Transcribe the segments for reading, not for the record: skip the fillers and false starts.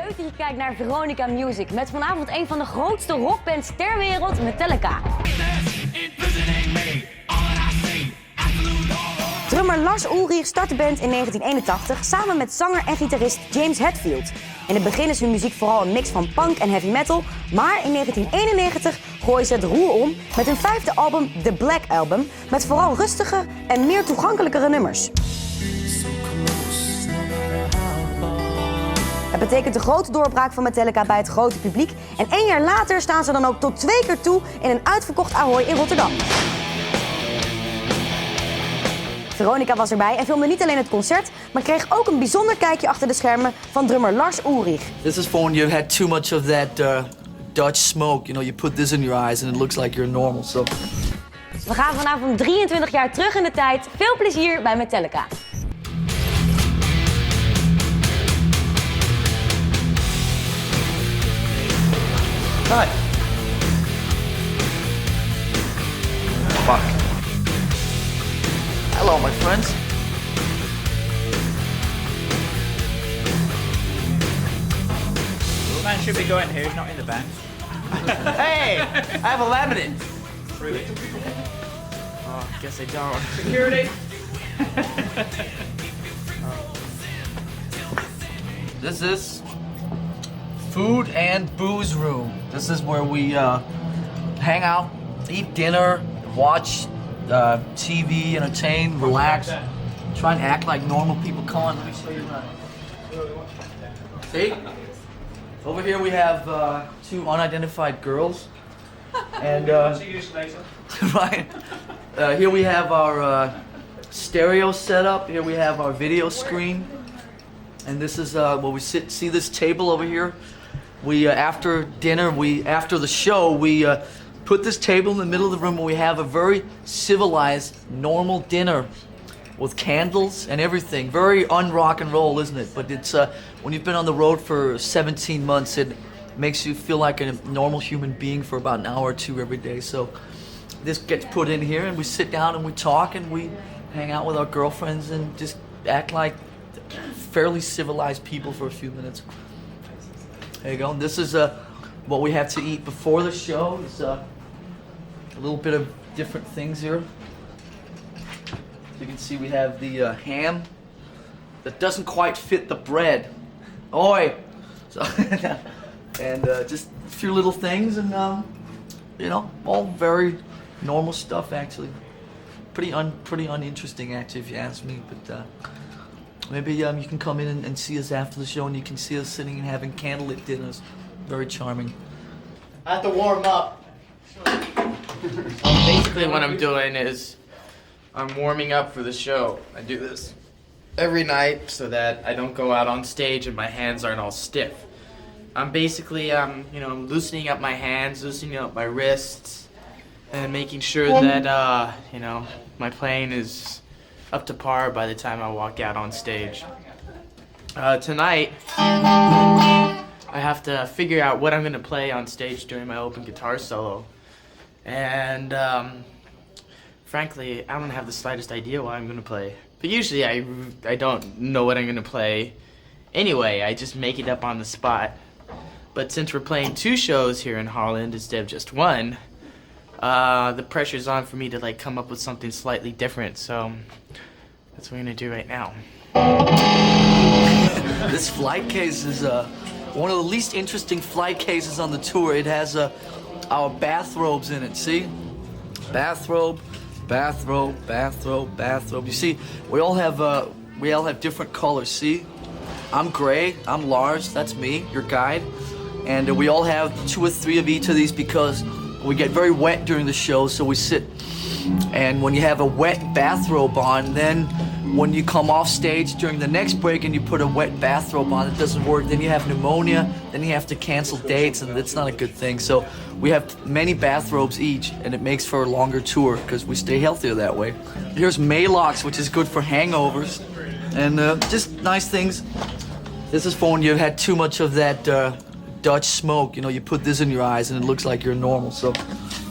Leuk dat je kijkt naar Veronica Music met vanavond een van de grootste rockbands ter wereld, Metallica. Drummer Lars Ulrich start de band in 1981 samen met zanger en gitarist James Hetfield. In het begin is hun muziek vooral een mix van punk en heavy metal, maar in 1991 gooien ze het roer om met hun vijfde album, The Black Album, met vooral rustige en meer toegankelijkere nummers. Het betekent de grote doorbraak van Metallica bij het grote publiek en 1 jaar later staan ze dan ook tot 2 keer toe in een uitverkocht Ahoy in Rotterdam. Veronica was erbij en filmde niet alleen het concert, maar kreeg ook een bijzonder kijkje achter de schermen van drummer Lars Ulrich. This is for when you've had too much of that Dutch smoke. You know, you put this in your eyes and it looks like you're normal. So. We gaan vanavond 23 jaar terug in de tijd. Veel plezier bij Metallica. Hi. Fuck. Hello, my friends. The man should be going here, he's not in the band. Hey, I have a laminate. Really? Oh, guess I don't. Security! This is food and booze room. This is where we hang out, eat dinner, watch TV, entertain, relax, try and act like normal people. Come on, let me show you around. See? Over here we have 2 unidentified girls. And right. Here we have our stereo setup. Here we have our video screen. And this is where we sit. See this table over here? We after dinner, after the show, we put this table in the middle of the room and we have a very civilized, normal dinner with candles and everything. Very un-rock and roll, isn't it? But it's when you've been on the road for 17 months, it makes you feel like a normal human being for about an hour or 2 every day. So this gets put in here and we sit down and we talk and we hang out with our girlfriends and just act like fairly civilized people for a few minutes. There you go. And this is what we have to eat before the show. It's a little bit of different things here. You can see we have the ham that doesn't quite fit the bread. Ahoy! So and just a few little things and you know, all very normal stuff actually. Pretty uninteresting actually if you ask me, but maybe you can come in and see us after the show and you can see us sitting and having candlelit dinners. Very charming. I have to warm up. Basically what I'm doing is I'm warming up for the show. I do this every night so that I don't go out on stage and my hands aren't all stiff. I'm basically, you know, I'm loosening up my hands, loosening up my wrists, and making sure that, you know, my playing is up to par by the time I walk out on stage. Tonight, I have to figure out what I'm gonna play on stage during my open guitar solo. And frankly, I don't have the slightest idea what I'm gonna play. But usually I don't know what I'm gonna play anyway, I just make it up on the spot. But since we're playing 2 shows here in Holland instead of just 1, the pressure's on for me to like come up with something slightly different, so that's what I'm gonna do right now. This flight case is one of the least interesting flight cases on the tour. It has our bathrobes in it, see? Bathrobe, bathrobe, bathrobe, bathrobe. You see, we all have different colors, see? I'm gray, I'm Lars, that's me, your guide. And we all have 2 or 3 of each of these because we get very wet during the show, so we sit. And when you have a wet bathrobe on, then when you come off stage during the next break and you put a wet bathrobe on, it doesn't work. Then you have pneumonia, then you have to cancel dates, and it's not a good thing. So we have many bathrobes each, and it makes for a longer tour because we stay healthier that way. Here's Maalox, which is good for hangovers, and just nice things. This is for when you've had too much of that Dutch smoke. You know, you put this in your eyes and it looks like you're normal. So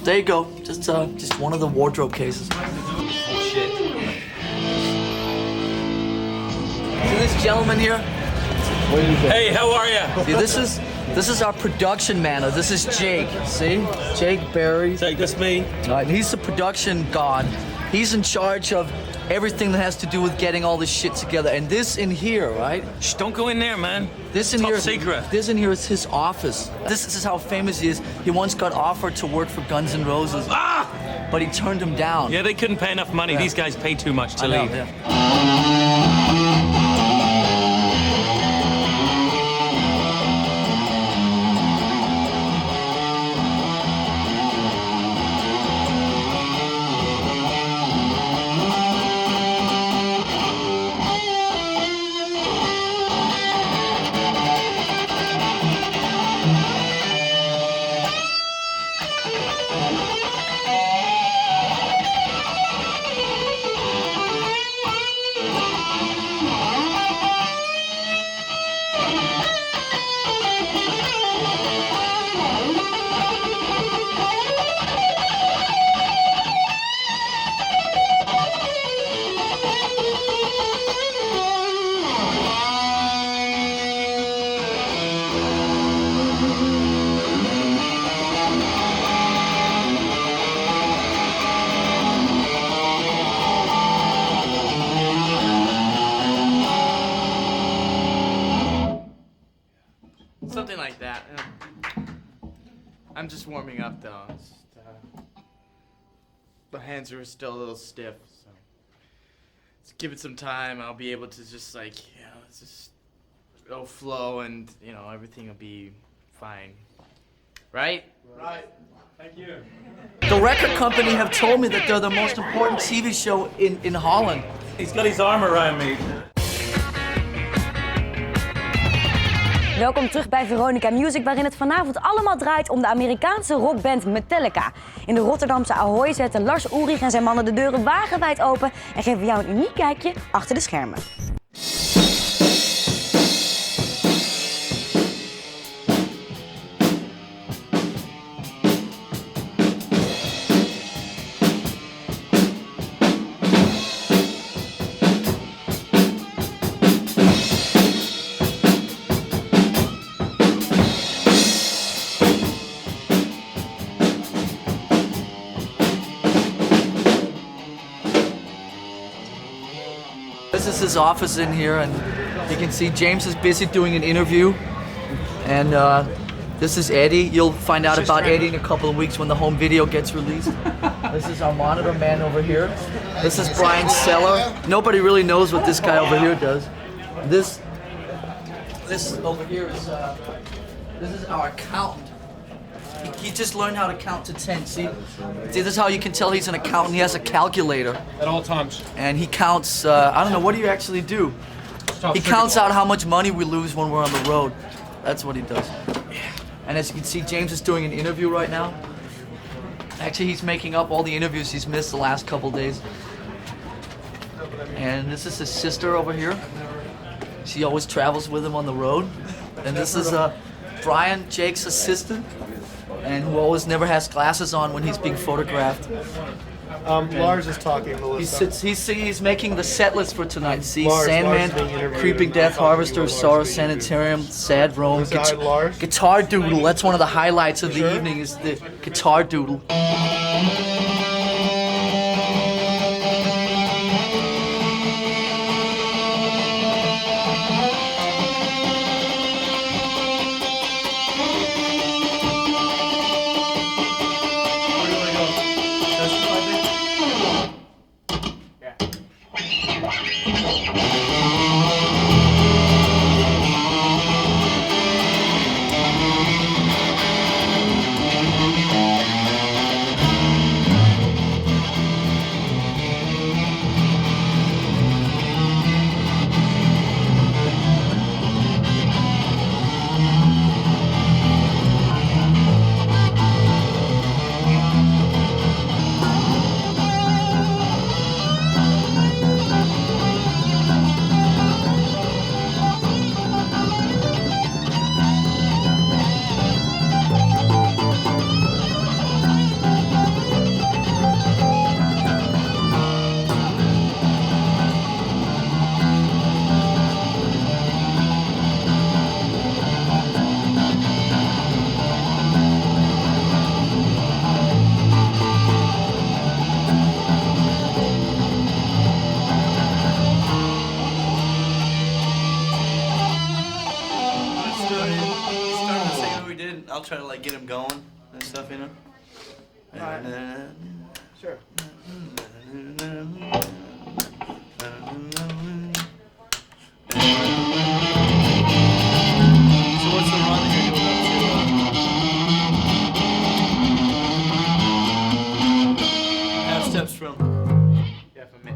there you go. Just one of the wardrobe cases. Oh shit. See this gentleman here? Hey, how are you? See, this is our production man. This is Jake. See, Jake Barry. Jake, that's me. He's the production god. He's in charge of everything that has to do with getting all this shit together. And this in here, right? Shh, don't go in there, man. This in Top here, secret. This in here is his office. This is how famous he is. He once got offered to work for Guns N' Roses, but he turned him down. Yeah, they couldn't pay enough money. Yeah. These guys pay too much to I know, leave. yeah. Something like that. I'm just warming up though. The hands are still a little stiff, so let's give it some time. I'll be able to just it'll flow, and everything will be fine. Right? Right. Thank you. The record company have told me that they're the most important TV show in Holland. He's got his arm around me. Welkom terug bij Veronica Music, waarin het vanavond allemaal draait om de Amerikaanse rockband Metallica. In de Rotterdamse Ahoy zetten Lars Ulrich en zijn mannen de deuren wagenwijd open en geven jou een uniek kijkje achter de schermen. This is his office in here, and you can see James is busy doing an interview. And this is Eddie. You'll find out about Eddie in a couple of weeks when the home video gets released. This is our monitor man over here. This is Brian Seller. Nobody really knows what this guy over here does. This over here is this is our accountant. He just learned how to count to 10. See, this is how you can tell he's an accountant. He has a calculator. At all times. And he counts, I don't know, what do you actually do? He counts out how much money we lose when we're on the road. That's what he does. And as you can see, James is doing an interview right now. Actually, he's making up all the interviews he's missed the last couple days. And this is his sister over here. She always travels with him on the road. And this is Brian, Jake's assistant, and who always never has glasses on when he's being photographed. Lars is talking, Melissa. He's making the set list for tonight. See, Lars Sandman, is being interviewed Creeping and Death, talking Harvester, about Lars Sorrow, being Sanitarium, Sad Rome, This guy, Lars? Guitar Doodle. That's one of the highlights of the Sure. evening is the Guitar Doodle. I'll try to like get him going and stuff, you know. Sure. So what's the run that you're doing up to? Half steps from. Yeah, for me.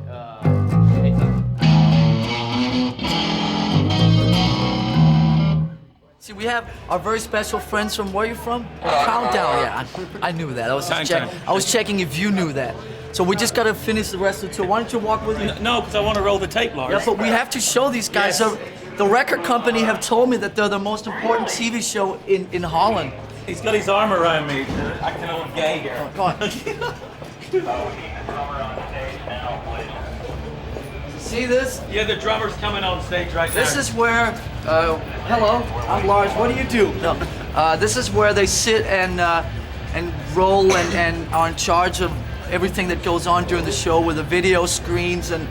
See, we have our very special friends from where are you from? Countdown. Yeah, I knew that. I was just I was checking if you knew that. So we just gotta finish the rest of the tour. Why don't you walk with me? No, because I want to roll the tape, Lars. Yeah, but we have to show these guys. So the record company have told me that they're the most important TV show in Holland. He's got his arm around me. I can old gay here. Come on. See this? Yeah, the drummer's coming on stage right now. This is where, hello, I'm Lars, what do you do? No, this is where they sit and roll and are in charge of everything that goes on during the show with the video screens, and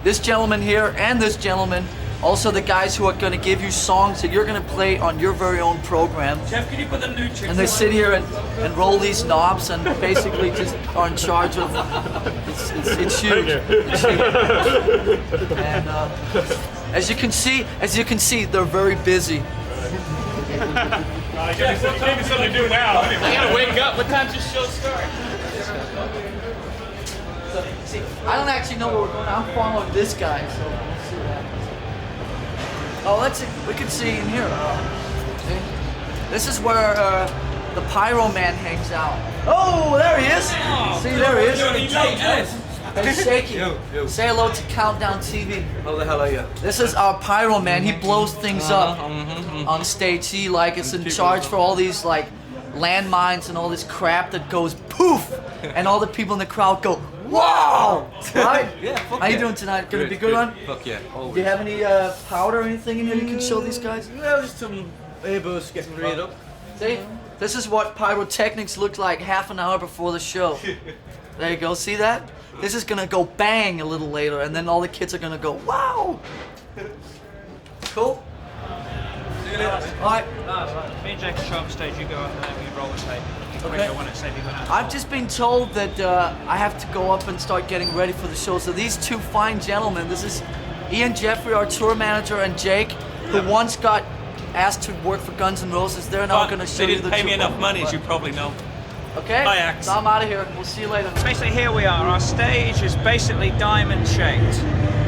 this gentleman here and this gentleman, also the guys who are going to give you songs that you're going to play on your very own program. Jeff, can you put the new chicks And they sit here and roll these knobs and basically just are in charge of, it's huge. It's huge. And as you can see, they're very busy. Jeff, give me something to do now. I gotta wake up. What time's your show start? So, see, I don't actually know where we're going. I'm following this guy, so we'll see what happens. Oh, let's see. We can see in here. See? This is where the Pyro Man hangs out. Oh, there he is. See, there he is. Hey, Shaky. Say hello to Countdown TV. How the hell are you? This is our Pyro Man. He blows things up on stage. He is in charge for all these landmines and all this crap that goes poof, and all the people in the crowd go, wow! Right? Yeah, fuck How you doing tonight? Gonna be a good one? Fuck yeah, always. Do you have any powder or anything in here you can show these guys? Well, just some airbus getting reared up. See? This is what pyrotechnics look like half an hour before the show. There you go, see that? This is gonna go bang a little later, and then all the kids are gonna go, wow! Cool? See you later. Alright. Me and Jake can show up stage, you go up there, we roll the tape. Okay. I've just been told that I have to go up and start getting ready for the show. So these two fine gentlemen, this is Ian Jeffrey, our tour manager, and Jake, who once got asked to work for Guns N' Roses. They're now going to show they you the didn't pay me tour. enough money, as you probably know. Okay? Bye, Axe. So I'm out of here. We'll see you later. Basically, here we are. Our stage is basically diamond shaped.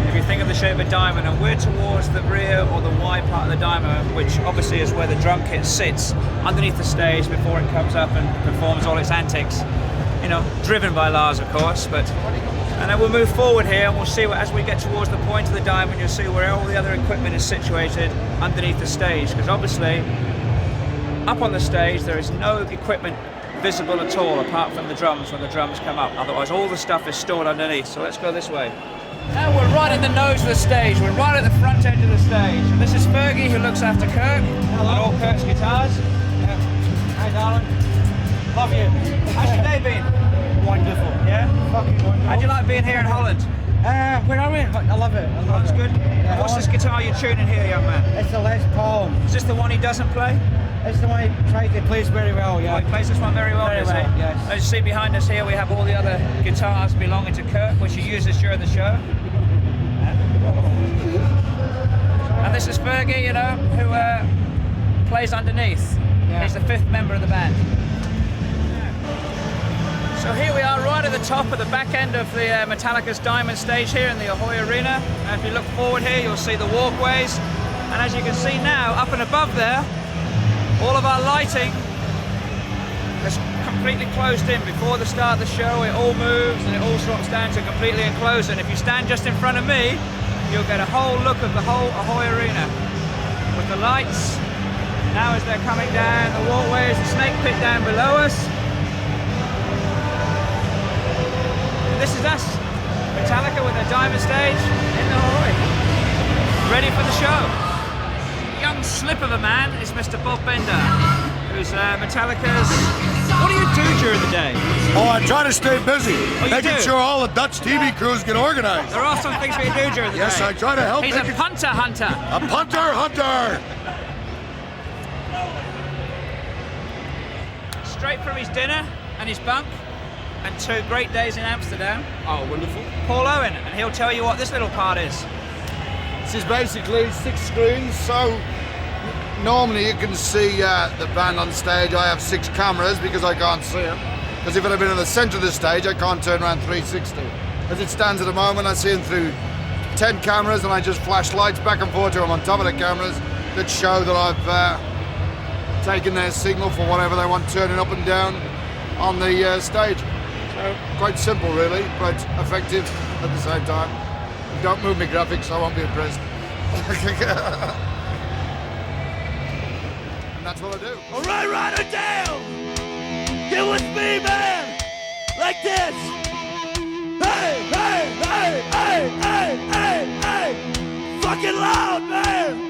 If you think of the shape of a diamond, and we're towards the rear or the wide part of the diamond, which obviously is where the drum kit sits underneath the stage before it comes up and performs all its antics. You know, driven by Lars, of course. And then we'll move forward here, and we'll see as we get towards the point of the diamond, you'll see where all the other equipment is situated underneath the stage. Because obviously, up on the stage, there is no equipment visible at all apart from the drums when the drums come up. Otherwise, all the stuff is stored underneath. So let's go this way. Now we're right in the nose of the stage. We're right at the front end of the stage. And this is Fergie, who looks after Kirk and all Kirk's guitars. Hey, darling. Love you. How's your day been? Wonderful. Yeah? Fucking wonderful. How'd you like being here in Holland? Where are we? I love it. Holland's good. Yeah, What's this guitar you're tuning here, young man? It's the Les Paul. Is this the one he doesn't play? It's the one he tries to plays very well, Oh, yeah. he plays this one very well, Very does he? well, yes. As you see behind us here, we have all the other guitars belonging to Kirk, which he uses during the show. And this is Fergie, you know, who plays underneath. Yeah. He's the fifth member of the band. So here we are, right at the top of the back end of the Metallica's Diamond stage here in the Ahoy Arena. And if you look forward here, you'll see the walkways. And as you can see now, up and above there, all of our lighting is completely closed in. Before the start of the show, it all moves and it all drops down to completely enclosed. And if you stand just in front of me, you'll get a whole look of the whole Ahoy Arena with the lights. Now as they're coming down, the walkways, the snake pit down below us. And this is us, Metallica with their Diamond stage in the Ahoy, ready for the show. Young slip of a man is Mr. Bob Bender, who's Metallica's... What do you do during the day? Oh, I try to stay busy, making do? sure all the Dutch TV crews get organized. There are some things we do during the day. Yes, I try to help. He's a punter hunter. A punter hunter. straight from his dinner and his bunk and 2 great days in Amsterdam. Oh, wonderful. Paul Owen, and he'll tell you what this little part is. This is basically 6 screens, so normally you can see the band on stage. I have 6 cameras because I can't see them. Because if it had been in the centre of the stage, I can't turn around 360. As it stands at the moment, I see them through 10 cameras, and I just flash lights back and forth to them on top of the cameras that show that I've taken their signal for whatever they want turning up and down on the stage. So quite simple really, but effective at the same time. Don't move me graphics, I won't be impressed. And that's what I do. All right, Rotterdam! Get with me, man! Like this! Hey, hey, hey, hey, hey, hey, hey! Fucking loud, man!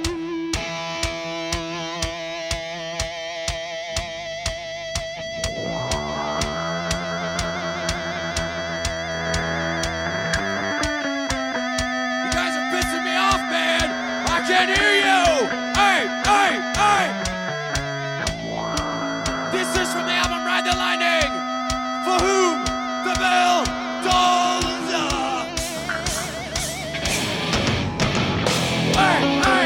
You guys are pissing me off, man! I can't hear you! Hey, hey, hey! This is from the album Ride the Lightning! For whom the bell tolls! Hey, hey!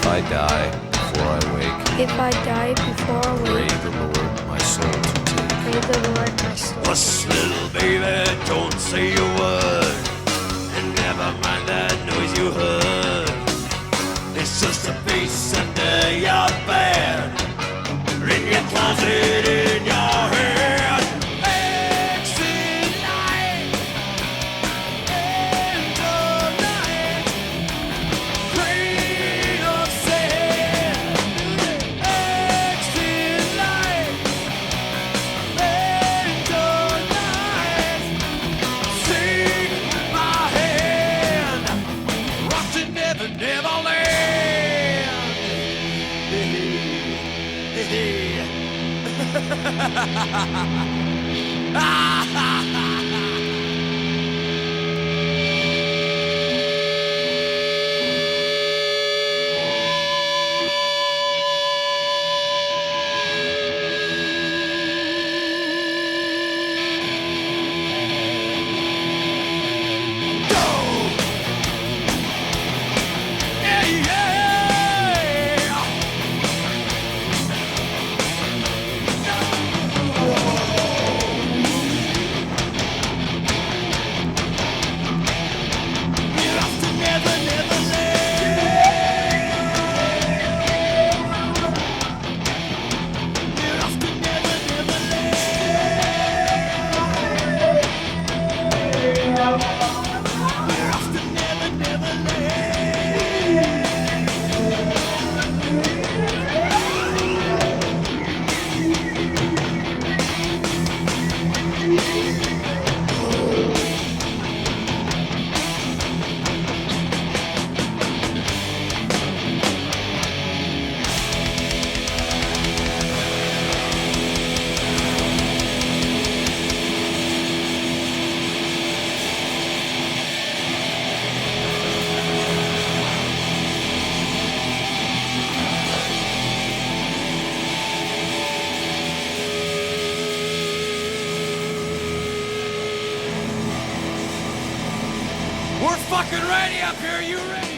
I die before I wake, if I die before I pray wake, the Lord my soul to take. pray the Lord my soul. Hush, little baby, don't say a word, and never mind that noise you heard. It's just a face under your bed, or in your closet, in your head. Exit light, end of night, grain of sand. Exit light, end of night, take my hand, rock to never, never land. fucking ready up here. You ready?